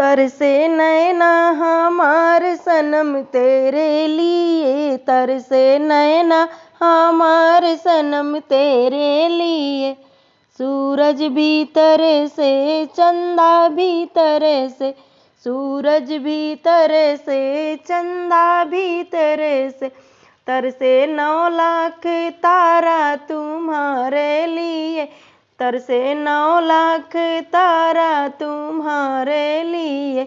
तरसे नैना हमार सनम तेरे लिए, तरसे नैना हमार सनम तेरे लिए। सूरज भी तरसे चंदा भी तरसे, सूरज भी तरसे चंदा भी तरसे। तरसे 9 लाख तारा तुम्हारे लिए, तरसे 9 लाख तारा तुम्हारे लिए।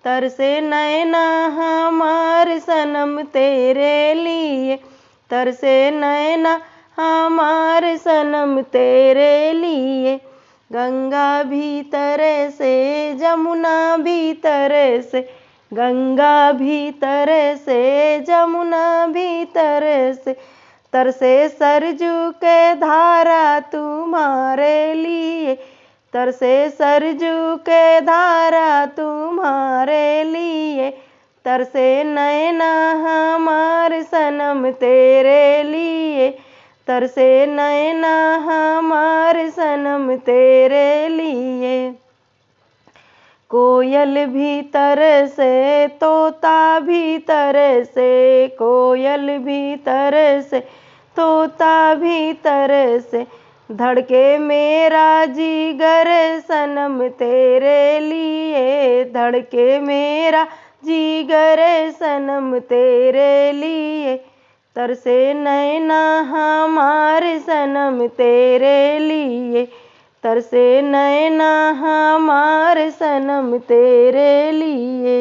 तरसे नैना हमार सनम तेरे लिए, तरसे नैना हमार सनम तेरे लिए। गंगा भी तरसे जमुना भी तरसे, गंगा भी तरसे जमुना भी तरसे। तरसे सरजू के धारा तुम्हारे लिए, तरसे सरजू के धारा तुम्हारे लिए। तरसे नैना हमार सनम तेरे लिए, तरसे नैना हमार सनम तेरे लिए। कोयल भी तरसे तोता भी तरसे, कोयल भी तरसे तोता भी तरसे। धड़के मेरा जिगर सनम तेरे लिए, धड़के मेरा जिगर सनम तेरे लिए। तरसे नैना हमार सनम तेरे लिए, तरसे नैना हमार सनम तेरे लिए।